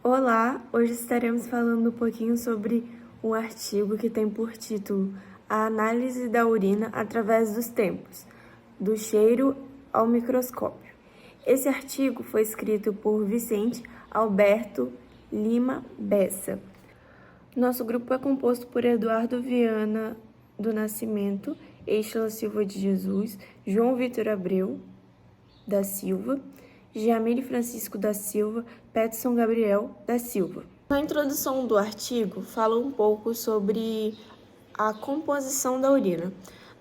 Olá, hoje estaremos falando um pouquinho sobre um artigo que tem por título A Análise da Urina através dos tempos, do cheiro ao microscópio. Esse artigo foi escrito por Vicente Alberto Lima Bessa. Nosso grupo é composto por Eduardo Viana do Nascimento, Eixla Silva de Jesus, João Vitor Abreu da Silva, Jamile Francisco da Silva, Peterson Gabriel da Silva. Na introdução do artigo, fala um pouco sobre a composição da urina.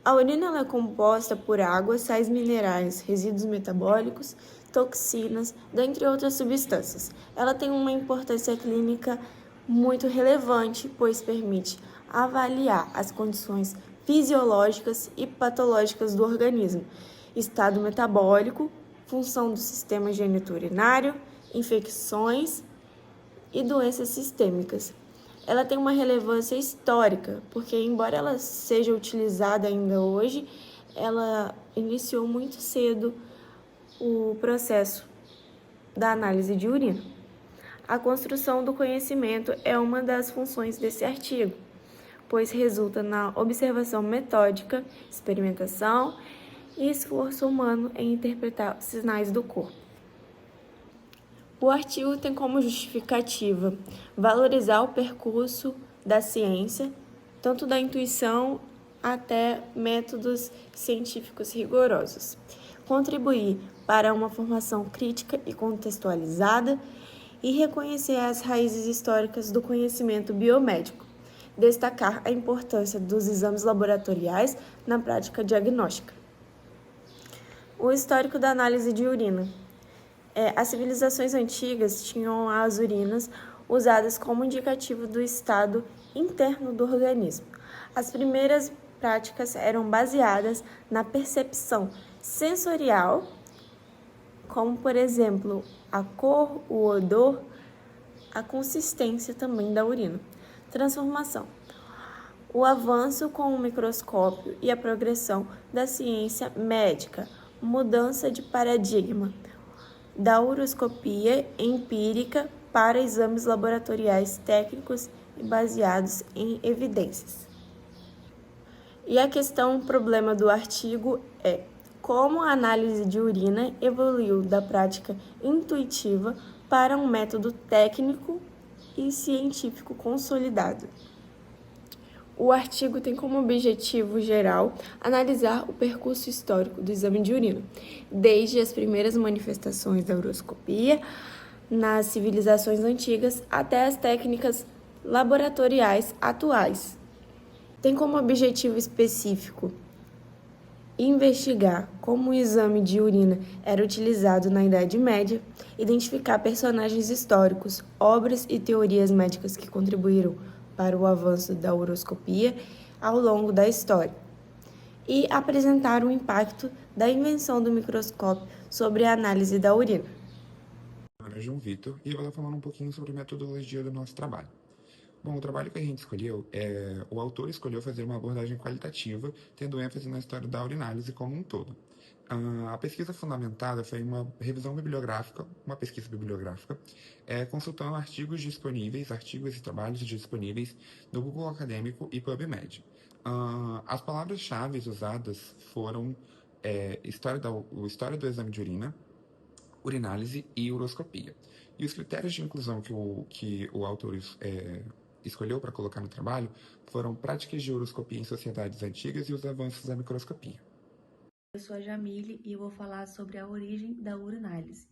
A urina ela é composta por água, sais minerais, resíduos metabólicos, toxinas, dentre outras substâncias. Ela tem uma importância clínica muito relevante, pois permite avaliar as condições fisiológicas e patológicas do organismo, estado metabólico, função do sistema geniturinário, infecções e doenças sistêmicas. Ela tem uma relevância histórica, porque embora ela seja utilizada ainda hoje, ela iniciou muito cedo o processo da análise de urina. A construção do conhecimento é uma das funções desse artigo, pois resulta na observação metódica, experimentação e esforço humano em interpretar os sinais do corpo. O artigo tem como justificativa valorizar o percurso da ciência, tanto da intuição até métodos científicos rigorosos, contribuir para uma formação crítica e contextualizada e reconhecer as raízes históricas do conhecimento biomédico, destacar a importância dos exames laboratoriais na prática diagnóstica. O histórico da análise de urina. As civilizações antigas tinham as urinas usadas como indicativo do estado interno do organismo. As primeiras práticas eram baseadas na percepção sensorial, como, por exemplo, a cor, o odor, a consistência também da urina. Transformação. O avanço com o microscópio e a progressão da ciência médica. Mudança de paradigma da uroscopia empírica para exames laboratoriais técnicos e baseados em evidências. E a questão, problema do artigo é como a análise de urina evoluiu da prática intuitiva para um método técnico e científico consolidado. O artigo tem como objetivo geral analisar o percurso histórico do exame de urina, desde as primeiras manifestações da uroscopia nas civilizações antigas até as técnicas laboratoriais atuais. Tem como objetivo específico investigar como o exame de urina era utilizado na Idade Média, identificar personagens históricos, obras e teorias médicas que contribuíram para o avanço da uroscopia ao longo da história, e apresentar o impacto da invenção do microscópio sobre a análise da urina. Meu nome é João Vitor e eu vou estar falando um pouquinho sobre a metodologia do nosso trabalho. Bom, o trabalho que a gente escolheu o autor escolheu fazer uma abordagem qualitativa, tendo ênfase na história da urinálise como um todo. A pesquisa fundamentada foi uma revisão bibliográfica, uma pesquisa bibliográfica, consultando artigos e trabalhos disponíveis no Google Acadêmico e PubMed. As palavras-chave usadas foram história do exame de urina, urinálise e uroscopia. E os critérios de inclusão que o autor escolheu para colocar no trabalho foram práticas de uroscopia em sociedades antigas e os avanços da microscopia. Eu sou a Jamile e eu vou falar sobre a origem da urinálise.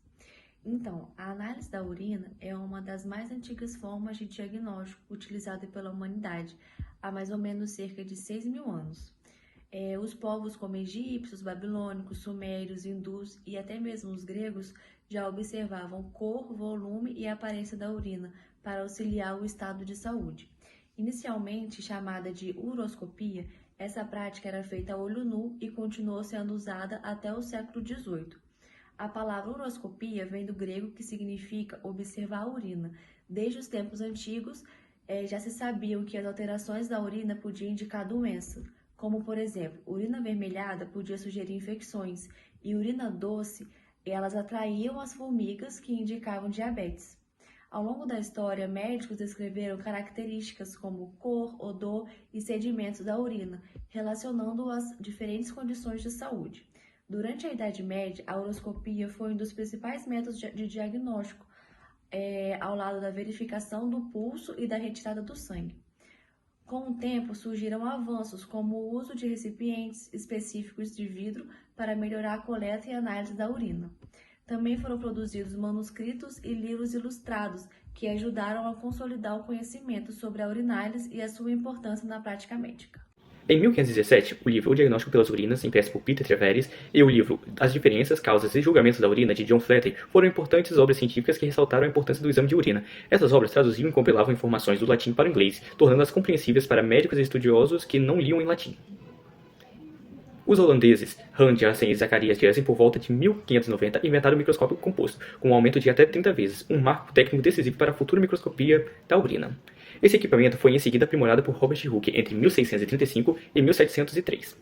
Então, a análise da urina é uma das mais antigas formas de diagnóstico utilizada pela humanidade, há mais ou menos cerca de 6.000 anos. Os povos como egípcios, babilônicos, sumérios, hindus e até mesmo os gregos já observavam cor, volume e aparência da urina para auxiliar o estado de saúde. Inicialmente chamada de uroscopia, essa prática era feita a olho nu e continuou sendo usada até o século XVIII. A palavra uroscopia vem do grego, que significa observar a urina. Desde os tempos antigos, já se sabiam que as alterações da urina podiam indicar doença, como, por exemplo, urina avermelhada podia sugerir infecções e urina doce, elas atraíam as formigas, que indicavam diabetes. Ao longo da história, médicos descreveram características como cor, odor e sedimentos da urina, relacionando as diferentes condições de saúde. Durante a Idade Média, a uroscopia foi um dos principais métodos de diagnóstico, ao lado da verificação do pulso e da retirada do sangue. Com o tempo, surgiram avanços como o uso de recipientes específicos de vidro para melhorar a coleta e análise da urina. Também foram produzidos manuscritos e livros ilustrados que ajudaram a consolidar o conhecimento sobre a urinálise e a sua importância na prática médica. Em 1517, o livro O Diagnóstico pelas Urinas, impresso por Peter Treveris, e o livro As Diferenças, Causas e Julgamentos da Urina, de John Flaherty, foram importantes obras científicas que ressaltaram a importância do exame de urina. Essas obras traduziam e compilavam informações do latim para o inglês, tornando-as compreensíveis para médicos e estudiosos que não liam em latim. Os holandeses Hans Janssen e Zacharias Janssen, por volta de 1590, inventaram o microscópio composto, com um aumento de até 30 vezes, um marco técnico decisivo para a futura microscopia da urina. Esse equipamento foi em seguida aprimorado por Robert Hooke entre 1635 e 1703.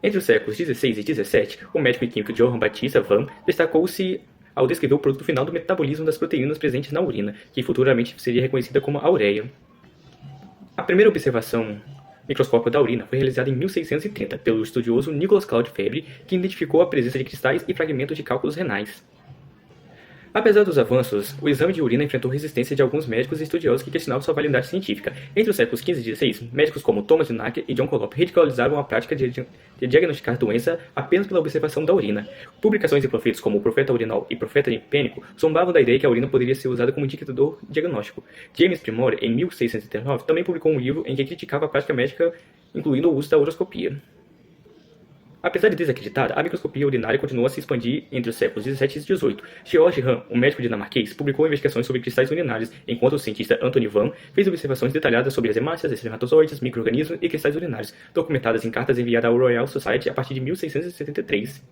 Entre os séculos XVI e XVII, o médico e químico Johann Baptista Van destacou-se ao descrever o produto final do metabolismo das proteínas presentes na urina, que futuramente seria reconhecida como a ureia. A primeira observação microscópica da urina foi realizada em 1630 pelo estudioso Nicolas Claude Febvre, que identificou a presença de cristais e fragmentos de cálculos renais. Apesar dos avanços, o exame de urina enfrentou resistência de alguns médicos e estudiosos que questionavam sua validade científica. Entre os séculos XV e XVI, médicos como Thomas Nack e John Collop ridicularizaram a prática de diagnosticar doença apenas pela observação da urina. Publicações em panfletos como o Profeta Urinol e Profeta Pênico zombavam da ideia que a urina poderia ser usada como indicador diagnóstico. James Primore, em 1639, também publicou um livro em que criticava a prática médica, incluindo o uso da uroscopia. Apesar de desacreditada, a microscopia urinária continuou a se expandir entre os séculos XVII e XVIII. George Hahn, um médico dinamarquês, publicou investigações sobre cristais urinários, enquanto o cientista Anthony Van fez observações detalhadas sobre as hemácias, espermatozoides, micro-organismos e cristais urinários, documentadas em cartas enviadas ao Royal Society a partir de 1673.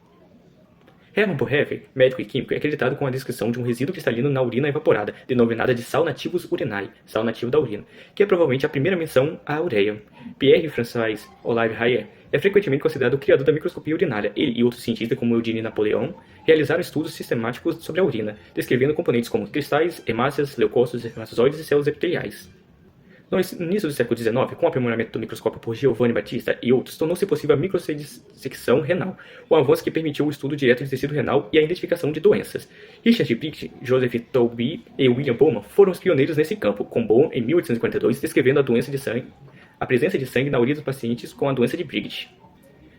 Hermann Boerhaave, médico e químico, é acreditado com a descrição de um resíduo cristalino na urina evaporada, denominada de sal nativus urinae, sal nativo da urina, que é provavelmente a primeira menção à ureia. Pierre-François Olive Rayet é frequentemente considerado o criador da microscopia urinária. Ele e outros cientistas, como Eugene Napoleon, realizaram estudos sistemáticos sobre a urina, descrevendo componentes como cristais, hemácias, leucócitos, espermatozoides e células epiteliais. No início do século XIX, com o aprimoramento do microscópio por Giovanni Battista e outros, tornou-se possível a microdissecção renal, um avanço que permitiu o estudo direto de tecido renal e a identificação de doenças. Richard Briggs, Joseph Tolby e William Bowman foram os pioneiros nesse campo, com Bowman, em 1842, descrevendo a presença de sangue na urina dos pacientes com a doença de Briggs.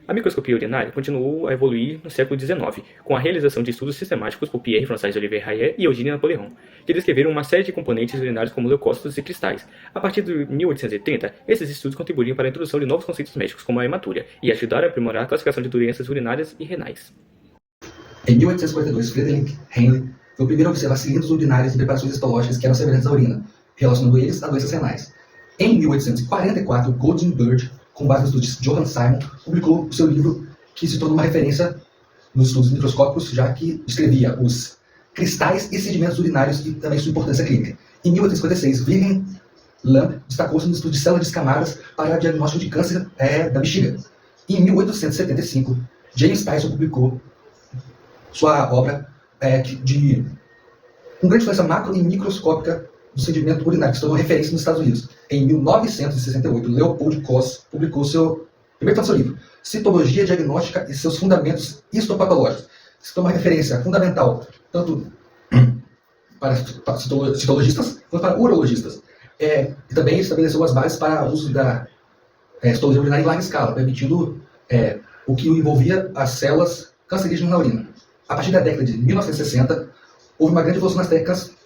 A microscopia urinária continuou a evoluir no século XIX, com a realização de estudos sistemáticos por Pierre-François Olivier Rayet e Eugene Napoleon, que descreveram uma série de componentes urinários como leucócitos e cristais. A partir de 1830, esses estudos contribuíram para a introdução de novos conceitos médicos, como a hematúria, e ajudaram a aprimorar a classificação de doenças urinárias e renais. Em 1842, Friedrich Henle foi o primeiro a observar cilindros urinários em preparações histológicas que eram semelhantes à urina, relacionando eles a doenças renais. Em 1844, Golding Bird, com base no estudo de Johann Simon, publicou o seu livro que se tornou uma referência nos estudos microscópicos, já que descrevia os cristais e sedimentos urinários e também sua importância clínica. Em 1856, Wilhelm Lamb destacou-se no estudo de células descamadas para diagnóstico de câncer da bexiga. Em 1875, James Tyson publicou sua obra com grande influência macro e microscópica do sedimento urinário, que se tornou referência nos Estados Unidos. Em 1968, Leopold Koss publicou seu primeiro livro, Citologia Diagnóstica e seus Fundamentos Histopatológicos. Se tornou uma referência fundamental tanto para citologistas quanto para urologistas. E também estabeleceu as bases para o uso da histologia urinária em larga escala, permitindo o que envolvia as células cancerígenas na urina. A partir da década de 1960, houve uma grande evolução nas técnicas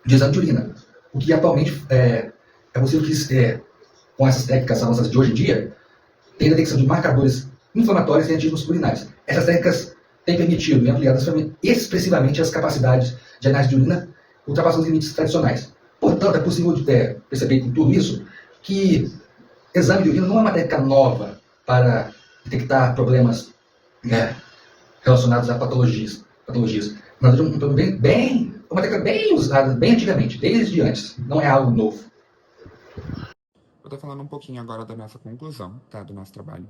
de exame de urina, o que atualmente é possível que, com essas técnicas avançadas de hoje em dia, tenha detecção de marcadores inflamatórios e antígenos urinários. Essas técnicas têm permitido e ampliado expressivamente as capacidades de análise de urina, ultrapassando os limites tradicionais. Portanto, é possível perceber com tudo isso que exame de urina não é uma técnica nova para detectar problemas relacionados a patologias. Na verdade, uma técnica bem usada, bem antigamente, desde antes. Não é algo novo. Eu estou falando um pouquinho agora da nossa conclusão, tá, do nosso trabalho.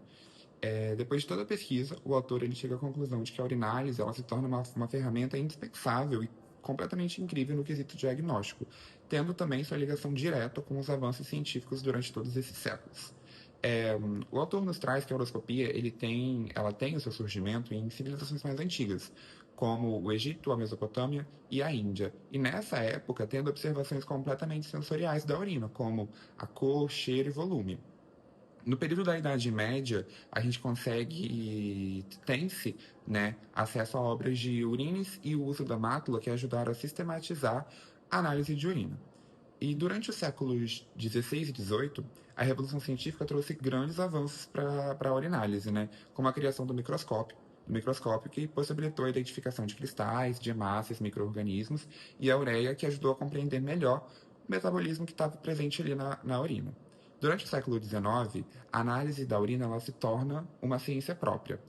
Depois de toda a pesquisa, o autor ele chega à conclusão de que a urinálise ela se torna uma ferramenta indispensável completamente incrível no quesito diagnóstico, tendo também sua ligação direta com os avanços científicos durante todos esses séculos. O autor nos traz que a horoscopia ela tem o seu surgimento em civilizações mais antigas, como o Egito, a Mesopotâmia e a Índia. E nessa época, tendo observações completamente sensoriais da urina, como a cor, cheiro e volume. No período da Idade Média, a gente tem-se, né, acesso a obras de Urines e o uso da mácula que ajudaram a sistematizar a análise de urina. E durante os séculos XVI e XVIII, a Revolução Científica trouxe grandes avanços para a urinálise, né? Como a criação do microscópio que possibilitou a identificação de cristais, de hemácias, micro-organismos, e a ureia, que ajudou a compreender melhor o metabolismo que estava presente ali na urina. Durante o século XIX, a análise da urina ela se torna uma ciência própria.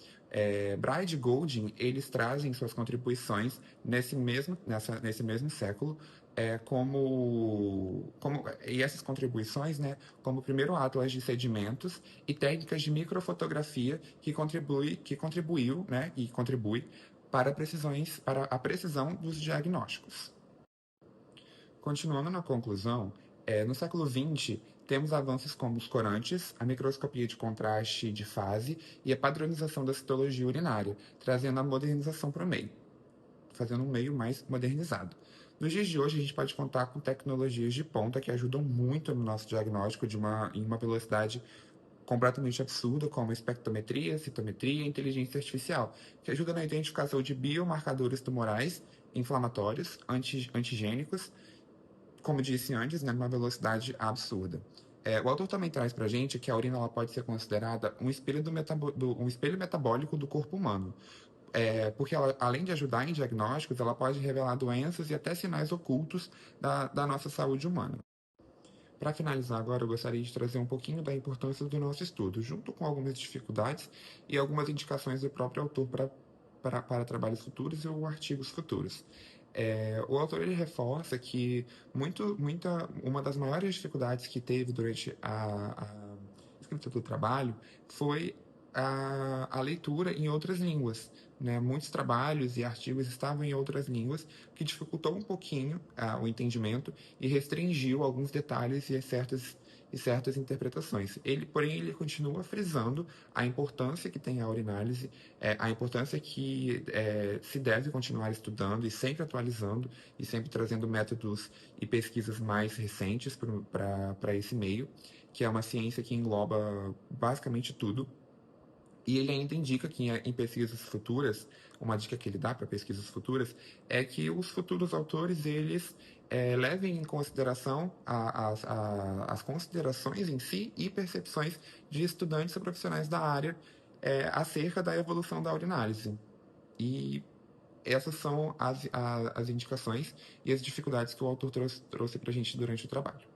Bride e Golding, eles trazem suas contribuições nesse mesmo século, e essas contribuições, né, como o primeiro atlas de sedimentos e técnicas de microfotografia que contribuiu, né, e contribui para a precisão dos diagnósticos. Continuando na conclusão, no século XX, temos avanços como os corantes, a microscopia de contraste de fase e a padronização da citologia urinária, trazendo a modernização para o meio, fazendo um meio mais modernizado. Nos dias de hoje, a gente pode contar com tecnologias de ponta que ajudam muito no nosso diagnóstico em uma velocidade completamente absurda, como espectrometria, citometria e inteligência artificial, que ajuda na identificação de biomarcadores tumorais, inflamatórios, antigênicos, como disse antes, né, numa velocidade absurda. O autor também traz para a gente que a urina ela pode ser considerada um espelho metabólico do corpo humano, porque ela, além de ajudar em diagnósticos, ela pode revelar doenças e até sinais ocultos da nossa saúde humana. Para finalizar agora, eu gostaria de trazer um pouquinho da importância do nosso estudo, junto com algumas dificuldades e algumas indicações do próprio autor para trabalhos futuros ou artigos futuros. O autor ele reforça que uma das maiores dificuldades que teve durante a escrita do trabalho foi a leitura em outras línguas, né? Muitos trabalhos e artigos estavam em outras línguas, que dificultou um pouquinho o entendimento e restringiu alguns detalhes e certas interpretações. Porém, ele continua frisando a importância que tem a urinálise, a importância que se deve continuar estudando e sempre atualizando e sempre trazendo métodos e pesquisas mais recentes para esse meio, que é uma ciência que engloba basicamente tudo. E ele ainda indica que em pesquisas futuras, uma dica que ele dá para pesquisas futuras é que os futuros autores eles levem em consideração as considerações em si e percepções de estudantes e profissionais da área acerca da evolução da urinálise. E essas são as indicações e as dificuldades que o autor trouxe para a gente durante o trabalho.